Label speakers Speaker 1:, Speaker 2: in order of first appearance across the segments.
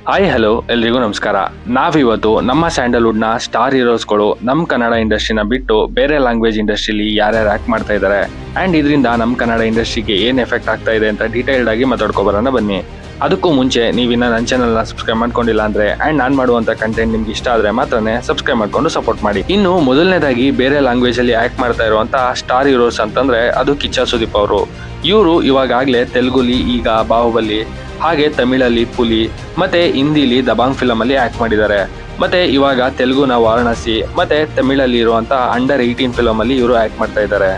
Speaker 1: Hi hello ಎಲ್ರಿಗೂ ನಮಸ್ಕಾರ. ನಾವಿವತ್ತು ನಮ್ಮ ಸ್ಯಾಂಡಲ್ವುಡ್ನ ಸ್ಟಾರ್ ಹೀರೋಸ್ಗಳು ನಮ್ಮ ಕನ್ನಡ ಇಂಡಸ್ಟ್ರಿನ ಬಿಟ್ಟು ಬೇರೆ ಲ್ಯಾಂಗ್ವೇಜ್ ಇಂಡಸ್ಟ್ರಿಲಿ ಯಾರ್ಯಾರು ಆ್ಯಕ್ಟ್ ಮಾಡ್ತಾ ಇದ್ದಾರೆ ಆ್ಯಂಡ್ ಇದರಿಂದ ನಮ್ಮ ಕನ್ನಡ ಇಂಡಸ್ಟ್ರಿಗೆ ಏನು ಎಫೆಕ್ಟ್ ಆಗ್ತಾ ಇದೆ ಅಂತ ಡೀಟೇಲ್ಡ್ ಆಗಿ ಮಾತಾಡ್ಕೊಬರೋಣ ಬನ್ನಿ. ಅದಕ್ಕೂ ಮುಂಚೆ ನೀವಿನ್ನ ನನ್ನ ಚಾನಲ್ನ ಸಬ್ಸ್ಕ್ರೈಬ್ ಮಾಡ್ಕೊಂಡಿಲ್ಲ ಅಂದರೆ ಆ್ಯಂಡ್ ನಾನು ಮಾಡುವಂಥ ಕಂಟೆಂಟ್ ನಿಮ್ಗೆ ಇಷ್ಟ ಆದರೆ ಮಾತ್ರನೇ ಸಬ್ಸ್ಕ್ರೈಬ್ ಮಾಡ್ಕೊಂಡು ಸಪೋರ್ಟ್ ಮಾಡಿ. ಇನ್ನು ಮೊದಲನೇದಾಗಿ ಬೇರೆ ಲ್ಯಾಂಗ್ವೇಜಲ್ಲಿ ಆ್ಯಕ್ಟ್ ಮಾಡ್ತಾ ಇರುವಂಥ ಸ್ಟಾರ್ ಹೀರೋಸ್ ಅಂತಂದರೆ ಅದು ಕಿಚ್ಚ ಸುದೀಪ್ ಅವರು. ಇವರು ಇವಾಗಲೇ ತೆಲುಗುಲಿ ಈಗ ಬಾಹುಬಲಿ, ಹಾಗೆ ತಮಿಳಲ್ಲಿ ಪುಲಿ ಮತ್ತೆ ಹಿಂದಿಲಿ ದಬಾಂಗ್ ಫಿಲಮ್ ಅಲ್ಲಿ ಆಕ್ಟ್ ಮಾಡಿದ್ದಾರೆ. ಮತ್ತೆ ಇವಾಗ ತೆಲುಗುನ ವಾರಣಾಸಿ ಮತ್ತೆ ತಮಿಳಲ್ಲಿ ಇರುವಂತ ಅಂಡರ್ 18 ಫಿಲಮ್ ಅಲ್ಲಿ ಇವರು ಆಕ್ಟ್ ಮಾಡ್ತಾ ಇದ್ದಾರೆ.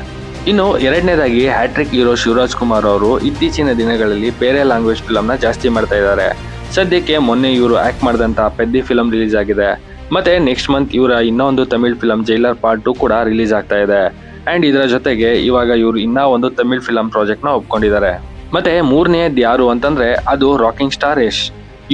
Speaker 1: ಇನ್ನು ಎರಡನೇದಾಗಿ ಹ್ಯಾಟ್ರಿಕ್ ಹೀರೋ ಶಿವರಾಜ್ ಕುಮಾರ್ ಅವರು ಇತ್ತೀಚಿನ ದಿನಗಳಲ್ಲಿ ಬೇರೆ ಲ್ಯಾಂಗ್ವೇಜ್ ಫಿಲಮ್ನ ಜಾಸ್ತಿ ಮಾಡ್ತಾ ಇದ್ದಾರೆ. ಸದ್ಯಕ್ಕೆ ಮೊನ್ನೆ ಇವರು ಆಕ್ಟ್ ಮಾಡಿದಂತ ಪೆದ್ದಿ ಫಿಲಮ್ ರಿಲೀಸ್ ಆಗಿದೆ. ಮತ್ತೆ ನೆಕ್ಸ್ಟ್ ಮಂತ್ ಇವರ ಇನ್ನೊಂದು ತಮಿಳ್ ಫಿಲಮ್ ಜೈಲರ್ ಪಾರ್ಟ್ 2 ಕೂಡ ರಿಲೀಸ್ ಆಗ್ತಾ ಇದೆ. ಅಂಡ್ ಇದರ ಜೊತೆಗೆ ಇವಾಗ ಇವರು ಇನ್ನೂ ಒಂದು ತಮಿಳ್ ಫಿಲಮ್ ಪ್ರಾಜೆಕ್ಟ್ ನ ಒಪ್ಕೊಂಡಿದ್ದಾರೆ. ಮತ್ತೆ ಮೂರನೇದು ಯಾರು ಅಂತಂದ್ರೆ ಅದು ರಾಕಿಂಗ್ ಸ್ಟಾರ್ ಯಶ್.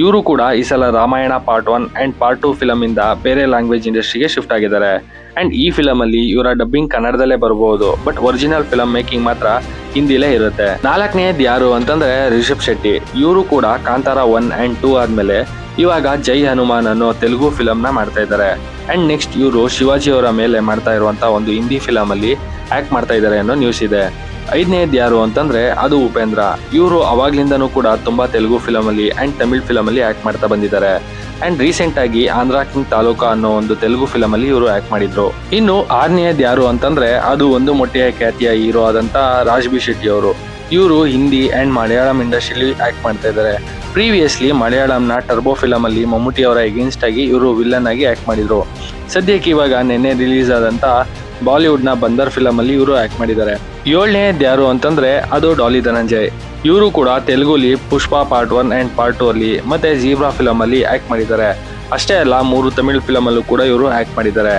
Speaker 1: ಇವರು ಕೂಡ ಈ ಸಲ Ramayana part 1 and part 2 film ಇಂದ ಬೇರೆ ಲ್ಯಾಂಗ್ವೇಜ್ ಇಂಡಸ್ಟ್ರಿಗೆ ಶಿಫ್ಟ್ ಆಗಿದ್ದಾರೆ. ಅಂಡ್ ಈ ಫಿಲಮ್ ಅಲ್ಲಿ ಇವರ ಡಬ್ಬಿಂಗ್ ಕನ್ನಡದಲ್ಲೇ ಬರಬಹುದು, ಬಟ್ ಒರಿಜಿನಲ್ ಫಿಲಮ್ ಮೇಕಿಂಗ್ ಮಾತ್ರ ಹಿಂದಿಲೇ ಇರುತ್ತೆ. ನಾಲ್ಕನೇದು ಯಾರು ಅಂತಂದ್ರೆ ರಿಷಬ್ ಶೆಟ್ಟಿ. ಇವರು ಕೂಡ ಕಾಂತಾರ 1 ಅಂಡ್ 2 ಆದ್ಮೇಲೆ ಇವಾಗ ಜೈ ಹನುಮಾನ್ ಅನ್ನೋ ತೆಲುಗು ಫಿಲಮ್ ನ ಮಾಡ್ತಾ ಇದ್ದಾರೆ. ಅಂಡ್ ನೆಕ್ಸ್ಟ್ ಇವರು ಶಿವಾಜಿ ಅವರ ಮೇಲೆ ಮಾಡ್ತಾ ಇರುವಂತ ಒಂದು ಹಿಂದಿ ಫಿಲಮ್ ಅಲ್ಲಿ ಆಕ್ಟ್ ಮಾಡ್ತಾ ಇದ್ದಾರೆ ಅನ್ನೋ ನ್ಯೂಸ್ ಇದೆ. ಐದನೇದು ಯಾರು ಅಂತಂದ್ರೆ ಅದು ಉಪೇಂದ್ರ. ಇವರು ಅವಾಗ್ಲಿಂದನೂ ಕೂಡ ತುಂಬಾ ತೆಲುಗು ಫಿಲಮ್ ಅಲ್ಲಿ ಅಂಡ್ ತಮಿಳ್ ಫಿಲಮ್ ಅಲ್ಲಿ ಆಕ್ಟ್ ಮಾಡ್ತಾ ಬಂದಿದ್ದಾರೆ. ಅಂಡ್ ರೀಸೆಂಟ್ ಆಗಿ ಆಂಧ್ರ ಕಿಂಗ್ ತಾಲೂಕಾ ಅನ್ನೋ ಒಂದು ತೆಲುಗು ಫಿಲಮ್ ಅಲ್ಲಿ ಇವರು ಆಕ್ಟ್ ಮಾಡಿದ್ರು. ಇನ್ನು ಆರನೇದು ಯಾರು ಅಂತಂದ್ರೆ ಅದು ಒಂದು ಮೊಟ್ಟೆಯ ಖ್ಯಾತಿಯ ಹೀರೋ ಆದಂತ ರಾಜ್ಬಿ ಶೆಟ್ಟಿ ಅವರು. ಇವರು ಹಿಂದಿ ಅಂಡ್ ಮಲಯಾಳಂ ಇಂಡಸ್ಟ್ರಿಲಿ ಆಕ್ಟ್ ಮಾಡ್ತಾ ಇದ್ದಾರೆ. ಪ್ರೀವಿಯಸ್ಲಿ ಮಲಯಾಳಂನ ಟರ್ಬೋ ಫಿಲಮ್ ಅಲ್ಲಿ ಮಮ್ಮೂಟಿ ಅವರ ಎಗೇನ್ಸ್ಟ್ ಆಗಿ ಇವರು ವಿಲ್ಲನ್ ಆಗಿ ಆಕ್ಟ್ ಮಾಡಿದ್ರು. ಸದ್ಯಕ್ಕೆ ಇವಾಗ ನಿನ್ನೆ ರಿಲೀಸ್ ಆದಂತ ಬಾಲಿವುಡ್ ನ ಬಂದರ್ ಫಿಲಮ್ ಅಲ್ಲಿ ಇವರು ಆಕ್ಟ್ ಮಾಡಿದ್ದಾರೆ. ಏಳನೇದು ಯಾರು ಅಂತಂದ್ರೆ ಅದು ಡಾಲಿ ಧನಂಜಯ್. ಇವರು ಕೂಡ ತೆಲುಗುಲಿ ಪುಷ್ಪ ಪಾರ್ಟ್ 1 ಅಂಡ್ ಪಾರ್ಟ್ 2 ಅಲ್ಲಿ ಮತ್ತೆ ಜೀಬ್ರಾ ಫಿಲಮ್ ಅಲ್ಲಿ ಆಕ್ಟ್ ಮಾಡಿದ್ದಾರೆ. ಅಷ್ಟೇ ಅಲ್ಲ 3 ತಮಿಳ್ ಫಿಲಮ್ ಅಲ್ಲೂ ಕೂಡ ಇವರು ಆಕ್ಟ್ ಮಾಡಿದ್ದಾರೆ.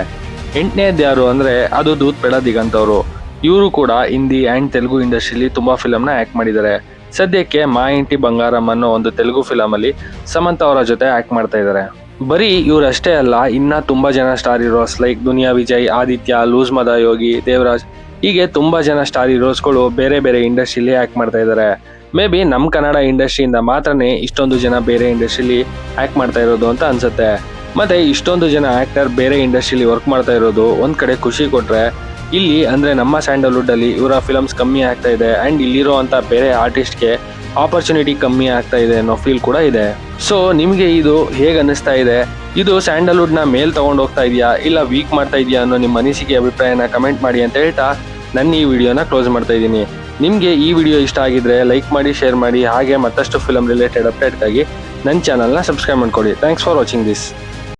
Speaker 1: ಎಂಟನೇದು ಯಾರು ಅಂದ್ರೆ ಅದು ದೂತ್ ಪೆಡ ದಿಗಂತ್ ಅವರು. ಇವರು ಕೂಡ ಹಿಂದಿ ಅಂಡ್ ತೆಲುಗು ಇಂಡಸ್ಟ್ರಿಲಿ ತುಂಬಾ ಫಿಲಮ್ ನ ಆಕ್ಟ್ ಮಾಡಿದ್ದಾರೆ. ಸದ್ಯಕ್ಕೆ ಮಾ ಇಂಟಿ ಬಂಗಾರಂ ಅನ್ನೋ ಒಂದು ತೆಲುಗು ಫಿಲಮ್ ಅಲ್ಲಿ ಸಮಂತ ಅವರ ಜೊತೆ ಆಕ್ಟ್ ಮಾಡ್ತಾ ಇದ್ದಾರೆ. ಬರೀ ಇವರಷ್ಟೇ ಅಲ್ಲ, ಇನ್ನ ತುಂಬಾ ಜನ star heroes like Duniya Vijay, Aditya, loose ಮದ ಯೋಗಿ, ದೇವರಾಜ್, ಹೀಗೆ ತುಂಬಾ ಜನ ಸ್ಟಾರ್ ಹೀರೋಸ್ಗಳು ಬೇರೆ ಬೇರೆ ಇಂಡಸ್ಟ್ರಿಲಿ ಆಕ್ಟ್ ಮಾಡ್ತಾ ಇದ್ದಾರೆ. ಮೇ ಬಿ ನಮ್ಮ ಕನ್ನಡ ಇಂಡಸ್ಟ್ರಿಯಿಂದ ಮಾತ್ರನೇ ಇಷ್ಟೊಂದು ಜನ ಬೇರೆ ಇಂಡಸ್ಟ್ರಿಲಿ ಆಕ್ಟ್ ಮಾಡ್ತಾ ಇರೋದು ಅಂತ ಅನ್ಸುತ್ತೆ. ಮತ್ತೆ ಇಷ್ಟೊಂದು ಜನ ಆಕ್ಟರ್ ಬೇರೆ ಇಂಡಸ್ಟ್ರಿಲಿ ವರ್ಕ್ ಮಾಡ್ತಾ ಇರೋದು ಒಂದ್ ಕಡೆ ಖುಷಿ ಕೊಟ್ರೆ, ಇಲ್ಲಿ ಅಂದ್ರೆ ನಮ್ಮ ಸ್ಯಾಂಡಲ್ವುಡ್ ಅಲ್ಲಿ ಇವರ ಫಿಲಮ್ಸ್ ಕಮ್ಮಿ ಆಗ್ತಾ ಇದೆ ಅಂಡ್ ಇಲ್ಲಿರೋ ಅಂತ ಬೇರೆ ಆರ್ಟಿಸ್ಟ್ಗೆ ಆಪರ್ಚುನಿಟಿ ಕಮ್ಮಿ ಆಗ್ತಾ ಇದೆ ಅನ್ನೋ ಫೀಲ್ ಕೂಡ ಇದೆ. ಸೊ ನಿಮ್ಗೆ ಇದು ಹೇಗೆ ಅನ್ನಿಸ್ತಾ ಇದೆ? ಇದು ಸ್ಯಾಂಡಲ್ವುಡ್ ನ ಮೇಲ್ ತಗೊಂಡು ಹೋಗ್ತಾ ಇದೆಯಾ ಇಲ್ಲ ವೀಕ್ ಮಾಡ್ತಾ ಇದೆಯಾ ಅನ್ನೋ ನಿಮ್ಮ ಅನಿಸಿಕೆ ಅಭಿಪ್ರಾಯನ ಕಮೆಂಟ್ ಮಾಡಿ ಅಂತ ಹೇಳ್ತಾ ನನ್ನ ಈ ವಿಡಿಯೋನ ಕ್ಲೋಸ್ ಮಾಡ್ತಾ ಇದ್ದೀನಿ. ನಿಮಗೆ ಈ ವಿಡಿಯೋ ಇಷ್ಟ ಆಗಿದ್ರೆ ಲೈಕ್ ಮಾಡಿ, ಶೇರ್ ಮಾಡಿ, ಹಾಗೆ ಮತ್ತಷ್ಟು ಫಿಲಮ್ ರಿಲೇಟೆಡ್ ಅಪ್ಡೇಟ್ಗಾಗಿ ನನ್ನ ಚಾನಲ್ನ ಸಬ್ಸ್ಕ್ರೈಬ್ ಮಾಡ್ಕೊಳ್ಳಿ. Thanks for watching this.